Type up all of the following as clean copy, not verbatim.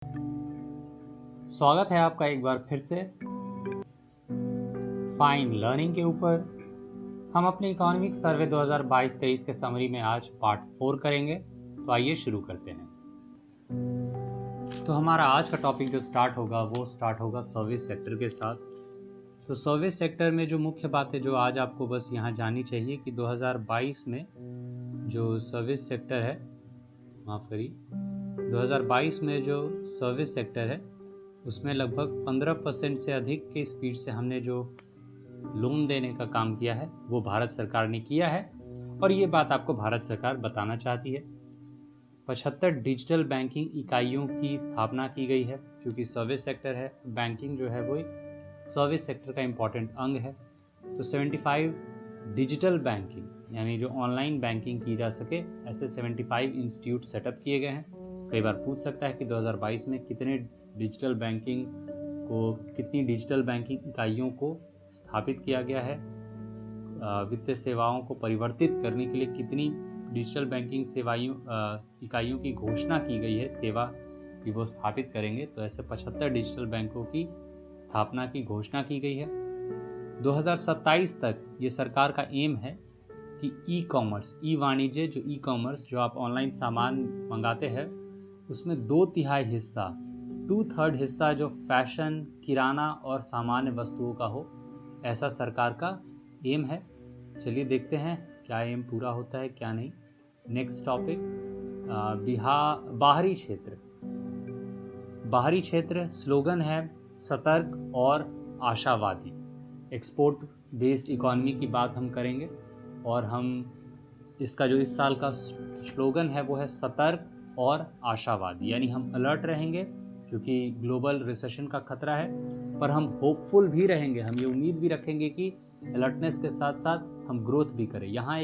स्वागत है आपका एक बार फिर से फाइन लर्निंग के ऊपर। हम अपने इकोनॉमिक सर्वे 2022-23 के समरी में आज पार्ट 4 करेंगे। तो आइए शुरू करते हैं। तो हमारा आज का टॉपिक जो स्टार्ट होगा सर्विस सेक्टर के साथ। तो सर्विस सेक्टर में जो मुख्य बातें जो आज आपको बस यहाँ जाननी चाहिए कि 2022 में जो सर्विस सेक्टर है, 2022 में जो सर्विस सेक्टर है उसमें लगभग 15% से अधिक के स्पीड से हमने जो लोन देने का काम किया है वो भारत सरकार ने किया है, और ये बात आपको भारत सरकार बताना चाहती है। 75 डिजिटल बैंकिंग इकाइयों की स्थापना की गई है, क्योंकि सर्विस सेक्टर है, बैंकिंग जो है वो सर्विस सेक्टर का इम्पॉर्टेंट अंग है। तो 75 डिजिटल बैंकिंग यानी जो ऑनलाइन बैंकिंग की जा सके, ऐसे 75 इंस्टीट्यूट सेटअप किए गए हैं। कई बार पूछ सकता है कि 2022 में कितनी डिजिटल बैंकिंग इकाइयों को स्थापित किया गया है, वित्तीय सेवाओं को परिवर्तित करने के लिए कितनी डिजिटल बैंकिंग इकाइयों की घोषणा की गई है, सेवा की वो स्थापित करेंगे। तो ऐसे 75 डिजिटल बैंकों की स्थापना की घोषणा की गई है। 2027 तक ये सरकार का एम है कि ई वाणिज्य जो आप ऑनलाइन सामान मंगाते हैं उसमें 2/3 हिस्सा 2/3 हिस्सा जो फैशन, किराना और सामान्य वस्तुओं का हो, ऐसा सरकार का एम है। चलिए देखते हैं क्या एम पूरा होता है क्या नहीं। नेक्स्ट टॉपिक, बाहरी क्षेत्र स्लोगन है सतर्क और आशावादी। एक्सपोर्ट बेस्ड इकोनॉमी की बात हम करेंगे, और हम इसका जो इस साल का स्लोगन है वो है सतर्क और आशावादी, यानी हम अलर्ट रहेंगे क्योंकि ग्लोबल रिसेशन का खतरा है, पर हम होपफुल भी रहेंगे। हम ये उम्मीद भी रखेंगे कि अलर्टनेस के साथ साथ हम ग्रोथ भी करें। यहाँ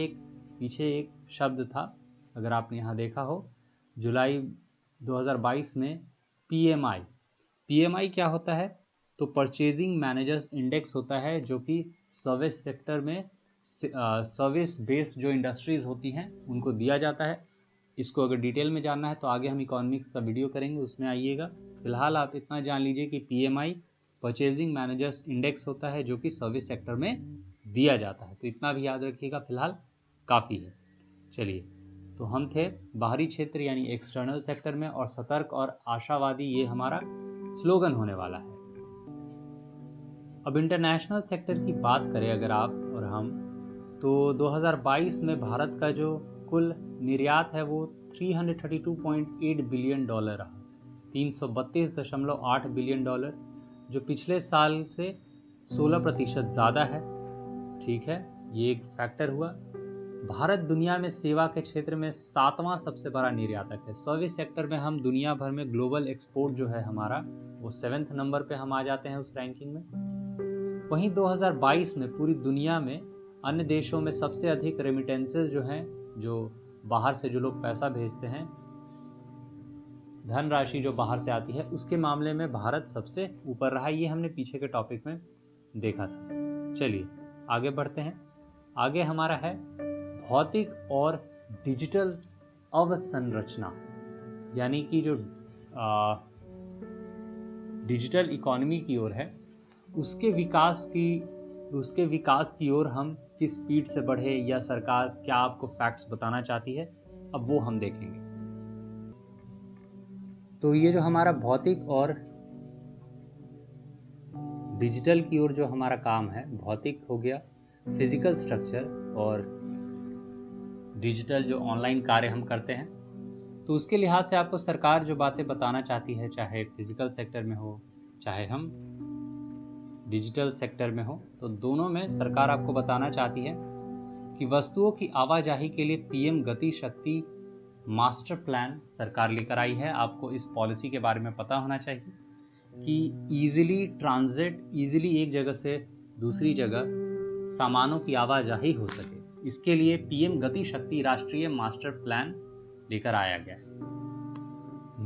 पीछे एक शब्द था, अगर आपने यहाँ देखा हो, जुलाई 2022 में पीएमआई क्या होता है? तो परचेजिंग मैनेजर्स इंडेक्स होता है, जो कि सर्विस सेक्टर में सर्विस बेस्ड जो इंडस्ट्रीज होती हैं उनको दिया जाता है। इसको अगर डिटेल में जानना है तो आगे हम इकोनॉमिक्स का वीडियो करेंगे, उसमें आइएगा। फिलहाल आप इतना जान लीजिए कि पीएमआई परचेजिंग मैनेजर्स इंडेक्स होता है, जो कि सर्विस सेक्टर में दिया जाता है। तो इतना भी याद रखिएगा, फिलहाल काफ़ी है। चलिए, तो हम थे बाहरी क्षेत्र यानी एक्सटर्नल सेक्टर में, और सतर्क और आशावादी ये हमारा स्लोगन होने वाला है। अब इंटरनेशनल सेक्टर की बात करें अगर आप और हम, तो 2022 में भारत का जो कुल निर्यात है वो $332.8 बिलियन रहा, $332.8 बिलियन, जो पिछले साल से 16% ज़्यादा है। ठीक है, ये एक फैक्टर हुआ। भारत दुनिया में सेवा के क्षेत्र में 7वां सबसे बड़ा निर्यातक है। सर्विस सेक्टर में हम दुनिया भर में ग्लोबल एक्सपोर्ट जो है हमारा, वो 7वें नंबर पे हम आ जाते हैं उस रैंकिंग में। वहीं 2022 में पूरी दुनिया में अन्य देशों में सबसे अधिक रेमिटेंसेस जो हैं, जो बाहर से जो लोग पैसा भेजते हैं, धनराशि जो बाहर से आती है, उसके मामले में भारत सबसे ऊपर रहा। ये हमने पीछे के टॉपिक में देखा था। चलिए आगे बढ़ते हैं। आगे हमारा है भौतिक और डिजिटल अवसंरचना, यानी कि जो डिजिटल इकोनॉमी की ओर है, उसके विकास की ओर हम किस स्पीड से बढ़े, या सरकार क्या आपको फैक्ट्स बताना चाहती है, अब वो हम देखेंगे। तो ये जो हमारा भौतिक और डिजिटल की ओर जो हमारा काम है, भौतिक हो गया फिजिकल स्ट्रक्चर, और डिजिटल जो ऑनलाइन कार्य हम करते हैं, तो उसके लिहाज से आपको सरकार जो बातें बताना चाहती है, चाहे फिजिकल सेक्टर में हो चाहे हम डिजिटल सेक्टर में हो, तो दोनों में सरकार आपको बताना चाहती है कि वस्तुओं की आवाजाही के लिए पीएम गति शक्ति मास्टर प्लान सरकार लेकर आई है। आपको इस पॉलिसी के बारे में पता होना चाहिए कि इजीली एक जगह से दूसरी जगह सामानों की आवाजाही हो सके। इसके लिए पीएम गति शक्ति राष्ट्रीय मास्टर प्लान लेकर आया गया।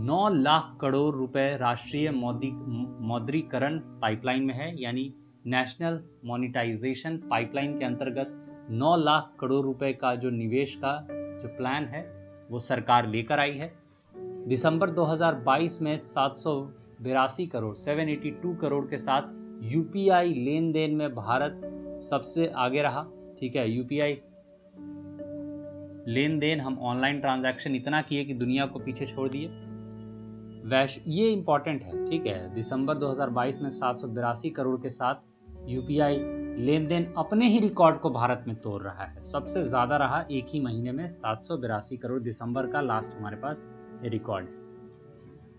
9 लाख करोड़ रुपए राष्ट्रीय मौद्रीकरण पाइपलाइन में है, यानी नेशनल मोनेटाइजेशन पाइपलाइन के अंतर्गत 9 लाख करोड़ रुपए का जो निवेश का जो प्लान है वो सरकार लेकर आई है। दिसंबर 2022 में 782 करोड़ 782 करोड़ के साथ यूपीआई लेन देन में भारत सबसे आगे रहा। ठीक है, यूपीआई लेन देन, हम ऑनलाइन ट्रांजैक्शन इतना किए कि दुनिया को पीछे छोड़ दिए। ये इंपॉर्टेंट है। ठीक है, दिसंबर 2022 में 782 करोड़ के साथ यूपीआई लेन देन अपने ही रिकॉर्ड को भारत में तोड़ रहा है। सबसे ज्यादा रहा एक ही महीने में 782 करोड़, दिसंबर का लास्ट हमारे पास ये रिकॉर्ड है।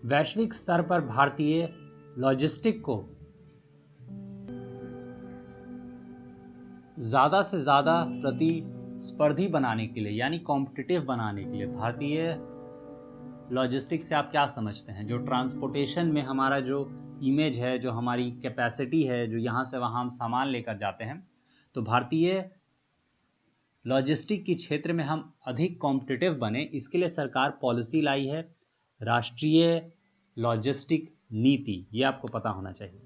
वैश्विक स्तर पर भारतीय लॉजिस्टिक को ज्यादा से ज्यादा प्रतिस्पर्धी बनाने के लिए, यानी कॉम्पिटिटिव बनाने के लिए, भारतीय लॉजिस्टिक्स से आप क्या समझते हैं? जो ट्रांसपोर्टेशन में हमारा जो इमेज है, जो हमारी कैपेसिटी है, जो यहाँ से वहाँ हम सामान लेकर जाते हैं, तो भारतीय लॉजिस्टिक के क्षेत्र में हम अधिक कॉम्पिटिटिव बने, इसके लिए सरकार पॉलिसी लाई है, राष्ट्रीय लॉजिस्टिक नीति। ये आपको पता होना चाहिए।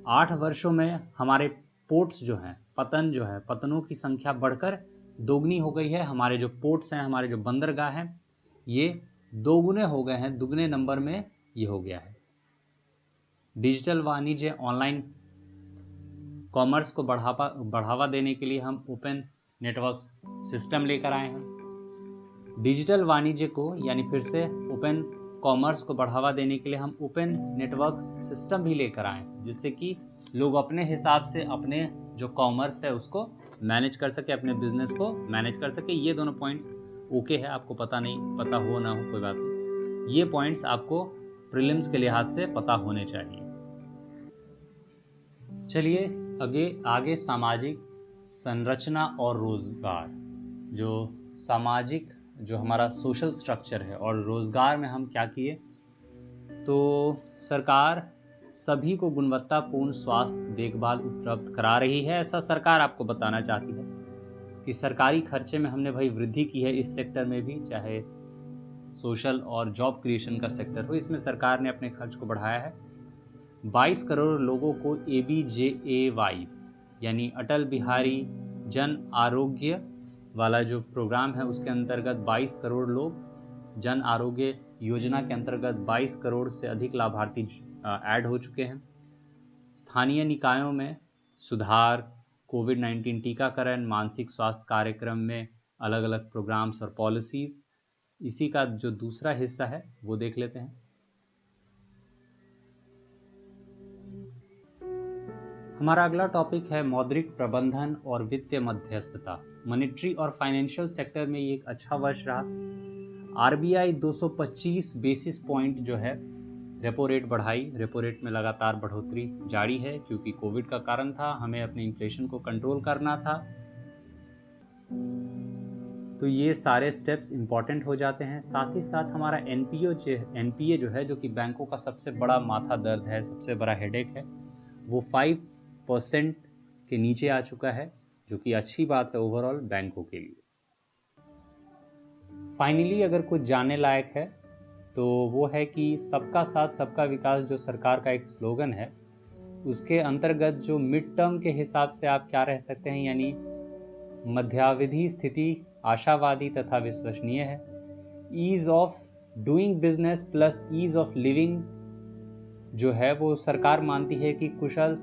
8 वर्षों में हमारे पोर्ट्स जो हैं, पतनों की संख्या बढ़कर दोगुनी हो गई है। हमारे जो पोर्ट्स हैं, हमारे जो बंदरगाह हैं, ये दोगुने हो गए हैं, दुगने नंबर में ये हो गया है। डिजिटल वाणिज्य, ऑनलाइन कॉमर्स को बढ़ावा देने के लिए हम ओपन नेटवर्क सिस्टम लेकर आए हैं। डिजिटल वाणिज्य को, यानी फिर से ओपन कॉमर्स को बढ़ावा देने के लिए हम ओपन नेटवर्क सिस्टम भी लेकर आए हैं, जिससे कि लोग अपने हिसाब से अपने जो कॉमर्स है उसको मैनेज कर सके, अपने बिजनेस को मैनेज कर सके। ये दोनों पॉइंट्स ओके है, आपको पता हो ना हो कोई बात नहीं, ये पॉइंट्स आपको प्रीलिम्स के लिहाज से पता होने चाहिए। चलिए आगे सामाजिक संरचना और रोजगार। जो सामाजिक, जो हमारा सोशल स्ट्रक्चर है, और रोजगार में हम क्या किए, तो सरकार सभी को गुणवत्तापूर्ण स्वास्थ्य देखभाल उपलब्ध करा रही है, ऐसा सरकार आपको बताना चाहती है कि सरकारी खर्चे में हमने भाई वृद्धि की है। इस सेक्टर में भी, चाहे सोशल और जॉब क्रिएशन का सेक्टर हो, इसमें सरकार ने अपने खर्च को बढ़ाया है। 22 करोड़ लोगों को ABJAY यानी अटल बिहारी जन आरोग्य वाला जो प्रोग्राम है, उसके अंतर्गत 22 करोड़ लोग, जन आरोग्य योजना के अंतर्गत 22 करोड़ से अधिक लाभार्थी ऐड हो चुके हैं। स्थानीय निकायों में सुधार, कोविड-19 टीकाकरण, मानसिक स्वास्थ्य कार्यक्रम में अलग अलग प्रोग्राम्स और पॉलिसीज, इसी का जो दूसरा हिस्सा है वो देख लेते हैं। हमारा अगला टॉपिक है मौद्रिक प्रबंधन और वित्तीय मध्यस्थता। मॉनेटरी और फाइनेंशियल सेक्टर में ये एक अच्छा वर्ष रहा। RBI 225 बेसिस पॉइंट जो है रेपो रेट बढ़ाई। रेपो रेट में लगातार बढ़ोतरी जारी है, क्योंकि कोविड का कारण था, हमें अपने इन्फ्लेशन को कंट्रोल करना था। तो ये सारे स्टेप्स इंपॉर्टेंट हो जाते हैं। साथ ही साथ हमारा NPA जो है, जो कि बैंकों का सबसे बड़ा माथा दर्द है, सबसे बड़ा हेडेक है, वो 5% के नीचे आ चुका है, जो कि अच्छी बात है ओवरऑल बैंकों के लिए। फाइनली अगर कुछ जानने लायक है तो वो है कि सबका साथ सबका विकास जो सरकार का एक स्लोगन है, उसके अंतर्गत जो मिड टर्म के हिसाब से आप क्या रह सकते हैं, यानी मध्यावधि स्थिति आशावादी तथा विश्वसनीय है। Ease of doing business plus ease of living जो है वो सरकार मानती है कि कुशल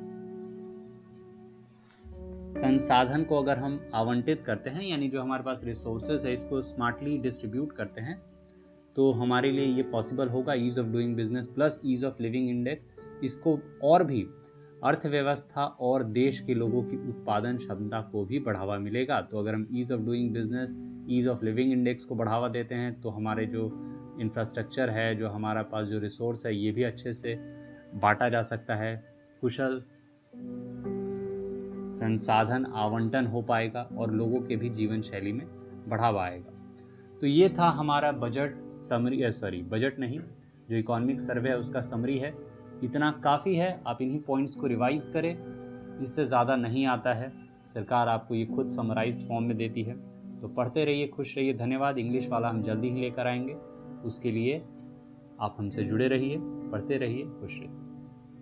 संसाधन को अगर हम आवंटित करते हैं, यानी जो हमारे पास रिसोर्सेज है इसको स्मार्टली डिस्ट्रीब्यूट करते हैं, तो हमारे लिए ये पॉसिबल होगा। Ease of doing business plus ease of living index, इसको और भी अर्थव्यवस्था और देश के लोगों की उत्पादन क्षमता को भी बढ़ावा मिलेगा। तो अगर हम ease of doing business, ease of living index को बढ़ावा देते हैं, तो हमारे जो इंफ्रास्ट्रक्चर है, जो हमारा पास जो रिसोर्स है, ये भी अच्छे से बांटा जा सकता है। कुशल संसाधन आवंटन हो पाएगा और लोगों के भी जीवन शैली में बढ़ावा आएगा। तो ये था हमारा बजट समरी, बजट नहीं, जो इकोनॉमिक सर्वे है उसका समरी है। इतना काफ़ी है, आप इन्हीं पॉइंट्स को रिवाइज करें, इससे ज़्यादा नहीं आता है। सरकार आपको ये खुद समराइज्ड फॉर्म में देती है। तो पढ़ते रहिए, खुश रहिए। धन्यवाद। इंग्लिश वाला हम जल्दी ही लेकर आएंगे, उसके लिए आप हमसे जुड़े रहिए, पढ़ते रहिए, खुश रहिए।